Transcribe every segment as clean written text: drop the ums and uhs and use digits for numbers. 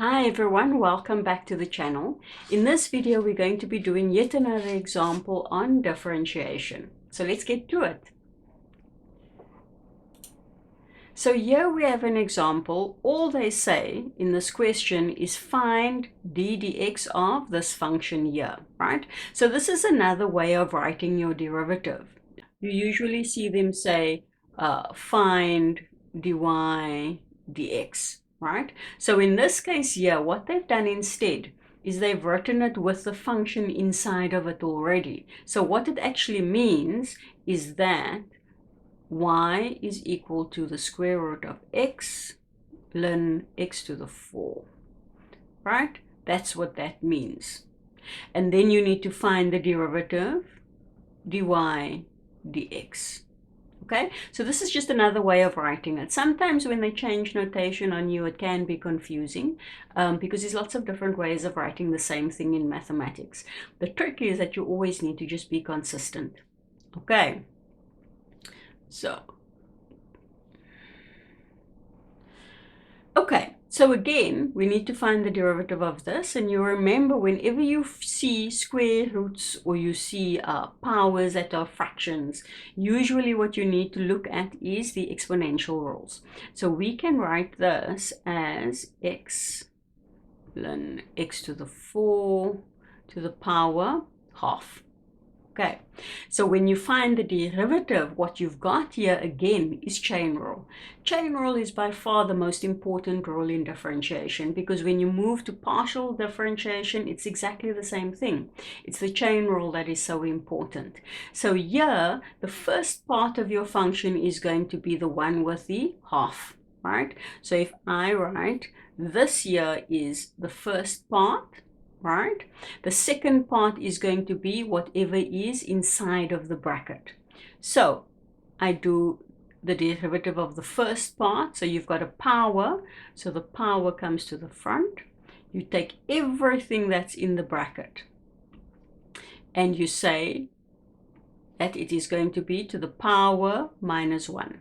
Hi everyone, welcome back to the channel. In this video, we're going to be doing yet another example on differentiation. So let's get to it. So here we have an example. All they say in this question is find d dx of this function here, right? So this is another way of writing your derivative. You usually see them say find dy dx. Right? So in this case here, what they've done instead is they've written it with the function inside of it already. So what it actually means is that y is equal to the square root of x ln x to the 4. Right? That's what that means. And then you need to find the derivative dy dx. Okay, so this is just another way of writing it. Sometimes when they change notation on you, it can be confusing because there's lots of different ways of writing the same thing in mathematics. The trick is that you always need to just be consistent. Okay, so again, we need to find the derivative of this. And you remember, whenever you see square roots or you see powers that are fractions, usually what you need to look at is the exponential rules. So we can write this as x ln x to the 4 to the power half. Okay, so when you find the derivative, what you've got here again is chain rule. Chain rule is by far the most important rule in differentiation because when you move to partial differentiation, it's exactly the same thing. It's the chain rule that is so important. So here, the first part of your function is going to be the one with the half, right? So if I write this here is the first part, right? The second part is going to be whatever is inside of the bracket. So I do the derivative of the first part. So you've got a power. So the power comes to the front. You take everything that's in the bracket and you say that it is going to be to the power minus 1.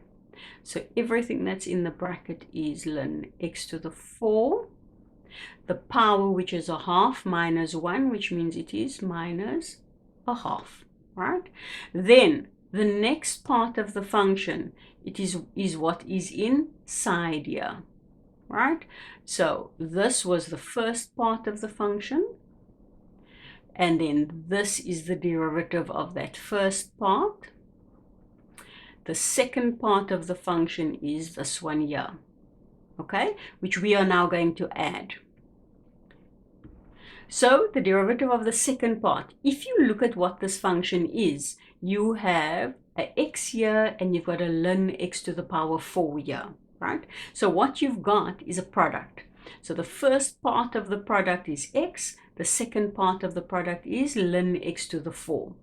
So everything that's in the bracket is ln x to the 4. The power, which is a half, minus 1, which means it is minus a half, right? Then the next part of the function, it is what is inside here, right? So this was the first part of the function. And then this is the derivative of that first part. The second part of the function is this one here, okay? Which we are now going to add. So the derivative of the second part, if you look at what this function is, you have a x here and you've got a ln x to the power 4 here, right? So what you've got is a product. So the first part of the product is x, the second part of the product is ln x to the 4.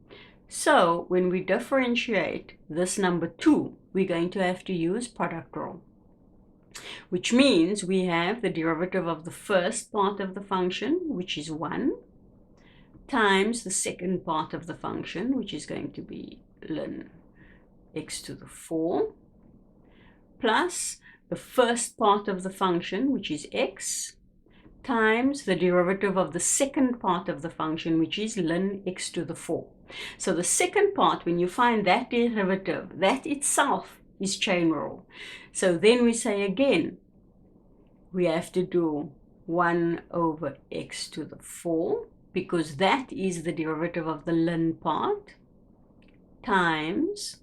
So when we differentiate this number 2, we're going to have to use product rule, which means we have the derivative of the first part of the function, which is 1, times the second part of the function, which is going to be ln x to the 4, plus the first part of the function, which is x, times the derivative of the second part of the function, which is ln x to the 4. So the second part, when you find that derivative, that itself is chain rule. So then we say again, we have to do 1 over x to the 4, because that is the derivative of the ln part, times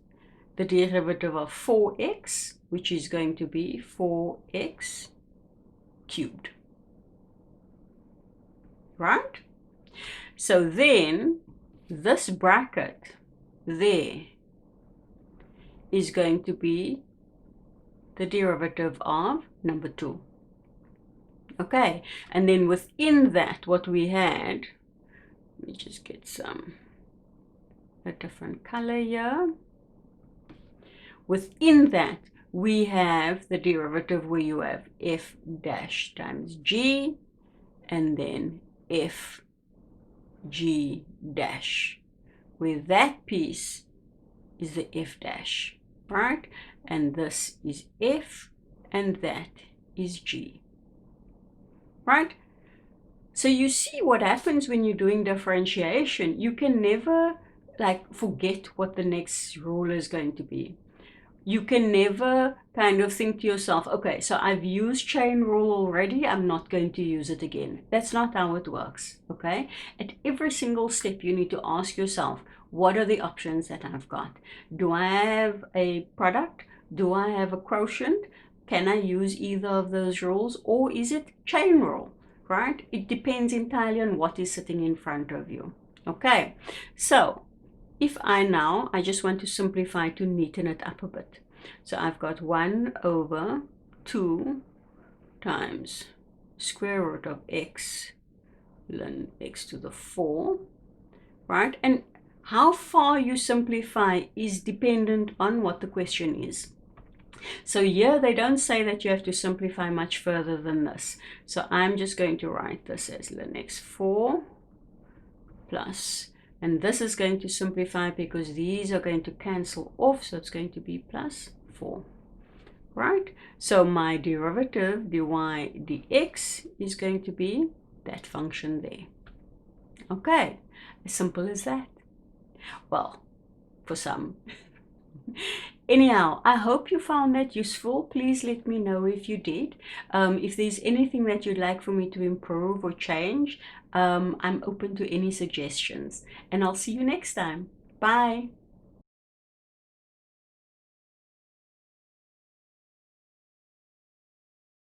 the derivative of 4x, which is going to be 4x cubed. Right? So then this bracket there is going to be the derivative of number 2. Okay, and then within that, what we had, let me just get a different color here. Within that, we have the derivative where you have f dash times g, and then f g dash, where that piece is the f dash, right? And this is f, and that is g. right? So you see what happens when you're doing differentiation. You can never like forget what the next rule is going to be. You can never kind of think to yourself, okay, so I've used chain rule already, I'm not going to use it again. That's not how it works, okay? At every single step, you need to ask yourself, what are the options that I've got? Do I have a product? Do I have a quotient? Can I use either of those rules, or is it chain rule, right? It depends entirely on what is sitting in front of you, okay? So if I just want to simplify to neaten it up a bit. So I've got 1 over 2 times square root of x ln x to the 4, right? And how far you simplify is dependent on what the question is. So here they don't say that you have to simplify much further than this. So I'm just going to write this as ln x4 plus, and this is going to simplify because these are going to cancel off, so it's going to be plus 4, right? So my derivative dy dx is going to be that function there. Okay, as simple as that. Well, for some. Anyhow, I hope you found that useful. Please let me know if you did. If there's anything that you'd like for me to improve or change, I'm open to any suggestions. And I'll see you next time. Bye.